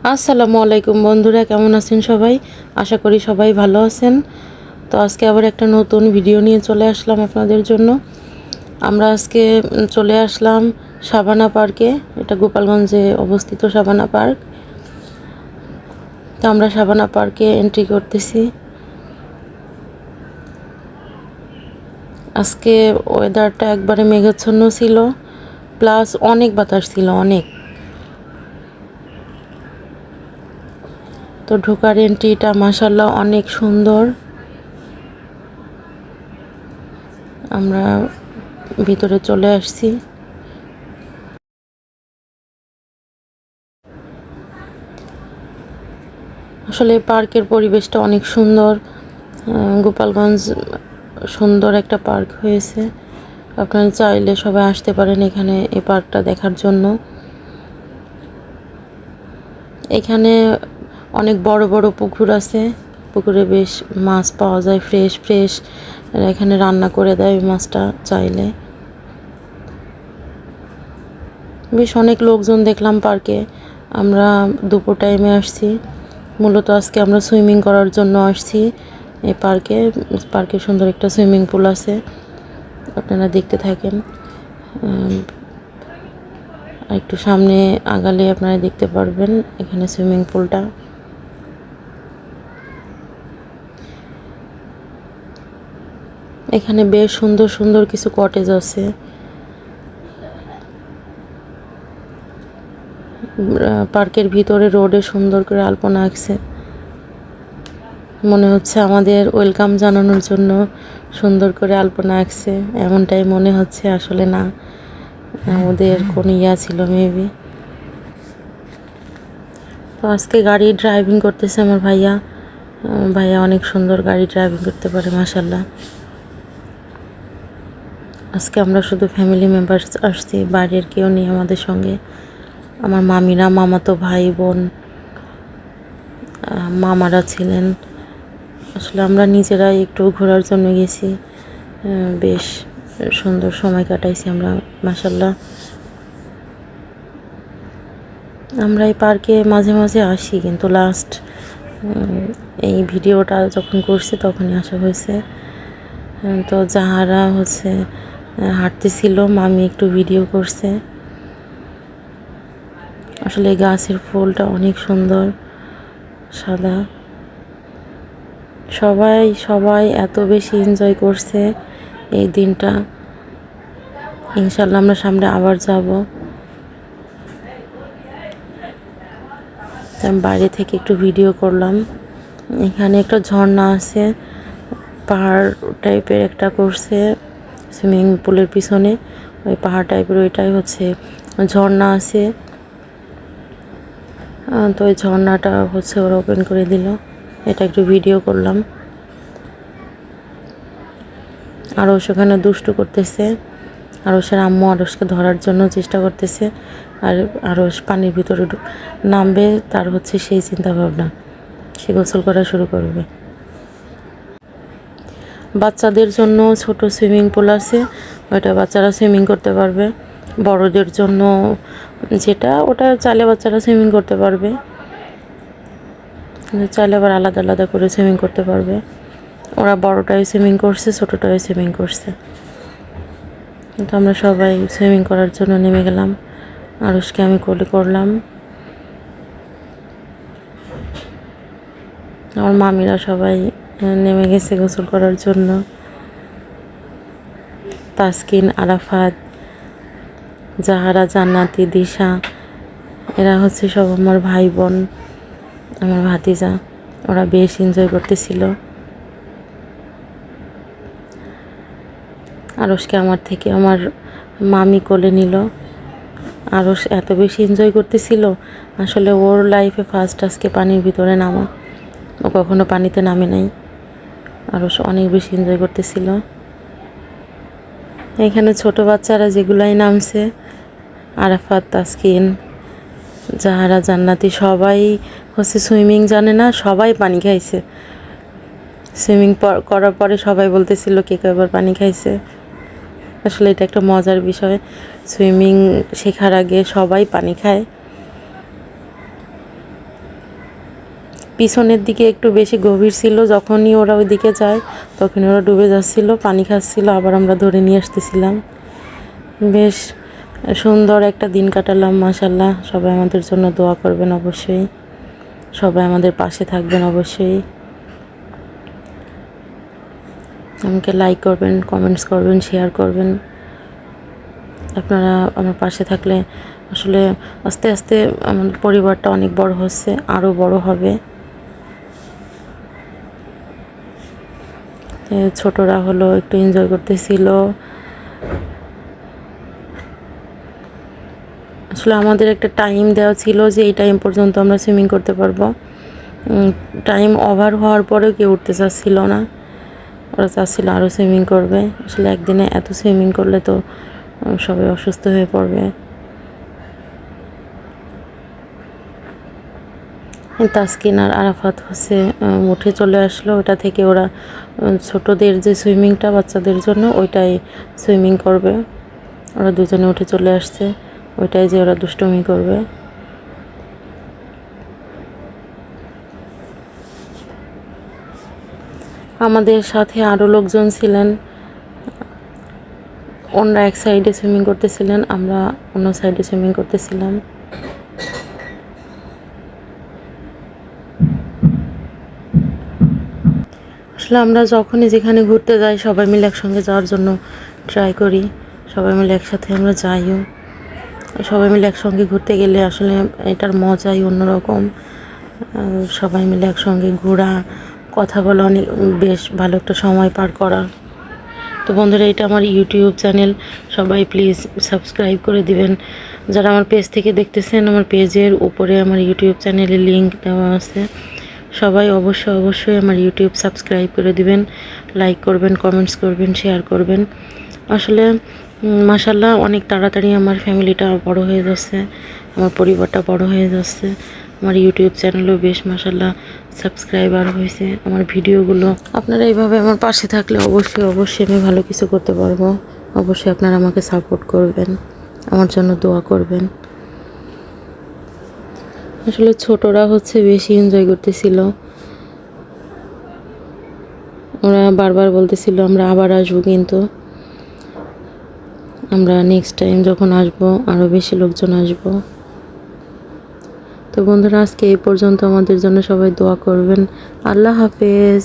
আসসালামু আলাইকুম বন্ধুরা, কেমন আছেন সবাই? আশা করি সবাই ভালো আছেন। তো আজকে আবার একটা নতুন ভিডিও নিয়ে চলে আসলাম আপনাদের জন্য। আমরা আজকে চলে আসলাম সাবানা পার্কে। এটা গোপালগঞ্জে অবস্থিত সাবানা পার্ক। তো আমরা সাবানা পার্কে এন্ট্রি করতেছি। আজকে ওয়েদারটা একবারে মেঘাচ্ছন্ন ছিল, প্লাস অনেক বাতাস ছিল, অনেক। তো ঢোকার এন্ট্রিটা মাশাআল্লাহ অনেক সুন্দর। আমরা ভিতরে চলে আসছি। আসলে পার্কের পরিবেশটা অনেক সুন্দর। গোপালগঞ্জ সুন্দর একটা পার্ক হয়েছে। আপনারা চাইলে সবাই আসতে পারেন এখানে এই পার্কটা দেখার জন্য। এখানে অনেক বড় বড় পুকুর আছে। পুকুরে বেশ মাছ পাওয়া যায়, ফ্রেশ ফ্রেশ। এখানে রান্না করে দেয় মাছটা চাইলে। বেশ অনেক লোকজন দেখলাম পার্কে। আমরা দুপুর টাইমে আসছি। মূলত আজকে আমরা সুইমিং করার জন্য আসছি এই পার্কে। পার্কে সুন্দর একটা সুইমিং পুল আছে, আপনারা দেখতে থাকেন। একটু সামনে আগালে আপনারা দেখতে পারবেন এখানে সুইমিং পুলটা। এখানে বেশ সুন্দর সুন্দর কিছু কটেজ আছে। পার্কের ভিতরে রোডে সুন্দর করে আলপনা আঁকছে। মনে হচ্ছে আমাদের ওয়েলকাম জানানোর জন্য সুন্দর করে আলপনা আঁকছে, এমনটাই মনে হচ্ছে। আসলে না, ওদের কোন ইয়া ছিল মেবি। তো আজকে গাড়ি ড্রাইভিং করতেছে আমার ভাইয়া। ভাইয়া অনেক সুন্দর গাড়ি ড্রাইভিং করতে পারে মাশাআল্লাহ। আজকে আমরা শুধু ফ্যামিলি মেম্বার আসছি, বাইরের কেউ নেই আমাদের সঙ্গে। আমার মামিরা, মামাতো ভাই বোন, মামারা ছিলেন। আসলে আমরা নিজেরাই একটু ঘোরার জন্য গেছি। বেশ সুন্দর সময় কাটাইছি আমরা মাশাআল্লাহ। আমরা এই পার্কে মাঝে মাঝে আসি, কিন্তু লাস্ট এই ভিডিওটা যখন করছি তখনই আসা হয়েছে। তো যাহারা হাঁটতেছিল, মামি একটু ভিডিও করছে। আসলে গাছের ফুলটা অনেক সুন্দর, সাদা। সবাই সবাই এত বেশি এনজয় করছে এই দিনটা। ইনশাল্লাহ আমরা সামনে আবার যাব। বাইরে থেকে একটু ভিডিও করলাম। এখানে একটা ঝর্ণা আছে, পাহাড় টাইপের একটা করছে সুইমিং পুলের পিছনে। ওই পাহাড় টাইপের ওইটাই ঝর্ণা আছে। তো ওই ঝর্ণাটা ওরা ওপেন করে দিল। এটা একটু ভিডিও করলাম। আরও সেখানে দুষ্টু করতেছে। আরশের আম্মু আরশকে ধরার জন্য চেষ্টা করতেছে, আর আরশ পানির ভিতরে নামবে। তার সেই চিন্তা ভাবনা, সে গোসল করা শুরু করবে। বাচ্চাদের জন্য ছোট সুইমিং পুল আছে, ওটা বাচ্চারা সুইমিং করতে পারবে। বড়দের জন্য ওটা চাইলে বাচ্চারা সুইমিং করতে পারবে, চাইলে আবার আলাদা আলাদা করে সুইমিং করতে পারবে। ওরা বড়টাই সুইমিং করছে, ছোটোটাই সুইমিং করছে। কিন্তু আমরা সবাই সুইমিং করার জন্য নেমে গেলাম। আরশকে আমি কোলে করলাম। আমার মামিরা সবাই নেমে গেছে গোসল করার জন্য। তাসকিন, আরাফাত, জাহারা, জান্নাতি, দিশা, এরা সব আমার ভাই বোন, আমার ভাতিজা। ওরা বেশ এনজয় করতেছিল। আরশকে আমার থেকে আমার মামি কোলে নিল। আরশ এত বেশি এনজয় করতেছিল। আসলে ওর লাইফে ফার্স্ট আজকে পানির ভিতরে নামা, ও কখনো পানিতে নামে নাই। আরশ অনেক বেশি এনজয় করতেছিল। এখানে ছোট বাচ্চারা যেগুলাই নামছে, আরাফাত, তাসকিন, জাহারা, জান্নাতি, সবাই সুইমিং জানে না, সবাই পানি খাইছে। সুইমিং করার পরে সবাই বলতেছিল কে কয়বার পানি খাইছে। আসলে এটা একটা মজার বিষয়, সুইমিং শেখার আগে সবাই পানি খায়। পিছনের দিকে একটু বেশি গভীর ছিল, যখনই ওরা ওই দিকে যায় তখনই ওরা ডুবে যাচ্ছিল, পানি খাচ্ছিল, আবার আমরা ধরে নিয়ে আসতেছিলাম। বেশ সুন্দর একটা দিন কাটালাম মাশাআল্লাহ। সবাই আমাদের জন্য দোয়া করবেন অবশ্যই, সবাই আমাদের পাশে থাকবেন অবশ্যই। আমাকে লাইক করবেন, কমেন্টস করবেন, শেয়ার করবেন। আপনারা আমার পাশে থাকলে আসলে আস্তে আস্তে আমাদের পরিবারটা অনেক বড় হচ্ছে, আরও বড় হবে। ছোটরা হলো একটু এনজয় করতেছিল। আসলে আমাদের একটা টাইম দেওয়া ছিল যে এই টাইম পর্যন্ত আমরা সুইমিং করতে পারবো। টাইম ওভার হওয়ার পরেও কেউ উঠতে চাচ্ছিল না, ওরা চাচ্ছিল আরও সুইমিং করবে। আসলে একদিনে এত সুইমিং করলে তো সবাই অসুস্থ হয়ে পড়বে। তাসকিন আর আরাফাত হচ্ছে উঠে চলে আসলো, ওটা থেকে ওরা ছোটদের যে সুইমিংটা বাচ্চাদের জন্য ওইটাই সুইমিং করবে। ওরা দুজনে উঠে চলে আসছে, ওইটাই যে ওরা দুষ্টুমি করবে। আমাদের সাথে আরও লোকজন ছিলেন, ওনারা এক সাইডে সুইমিং করতেছিলেন, আমরা অন্য সাইডে সুইমিং করতেছিলাম। আসলে আমরা যখনই যেখানে ঘুরতে যাই সবাই মিলে একসঙ্গে যাওয়ার জন্য ট্রাই করি, সবাই মিলে একসাথে আমরা যাইও। সবাই মিলে একসঙ্গে ঘুরতে গেলে আসলে এটার মজাই অন্যরকম। সবাই মিলে একসঙ্গে ঘোরা, কথা বলা, অনেক বেশ ভালো একটা সময় পার করা। তো বন্ধুরা, এটা আমার ইউটিউব চ্যানেল, সবাই প্লিজ সাবস্ক্রাইব করে দিবেন। যারা আমার পেজ থেকে দেখতেছেন, আমার পেজের উপরে আমার ইউটিউব চ্যানেলের লিঙ্ক দেওয়া আছে। সবাই অবশ্যই আমার ইউটিউব সাবস্ক্রাইব করে দিবেন, লাইক করবেন, কমেন্টস করবেন, শেয়ার করবেন। আসলে মাশাআল্লাহ অনেক তাড়াতাড়ি আমার ফ্যামিলিটা বড় হয়ে যাচ্ছে, আমার পরিবারটা বড় হয়ে যাচ্ছে। আমার ইউটিউব চ্যানেলও বেশ মাশাআল্লাহ সাবস্ক্রাইবার হয়েছে। আমার ভিডিওগুলো আপনারা এইভাবে আমার পাশে থাকলে অবশ্যই আমি ভালো কিছু করতে পারবো। অবশ্যই আপনারা আমাকে সাপোর্ট করবেন, আমার জন্য দোয়া করবেন। আসলে ছোটরা হচ্ছে বেশি এনজয় করতেছিল, ওরা বারবার বলতেছিল আমরা আবার আসবো, কিন্তু আমরা নেক্সট টাইম যখন আসবো আরও বেশি লোকজন আসবো। তো বন্ধুরা, আজকে এই পর্যন্ত, আমাদের জন্য সবাই দোয়া করবেন। আল্লাহ হাফেজ।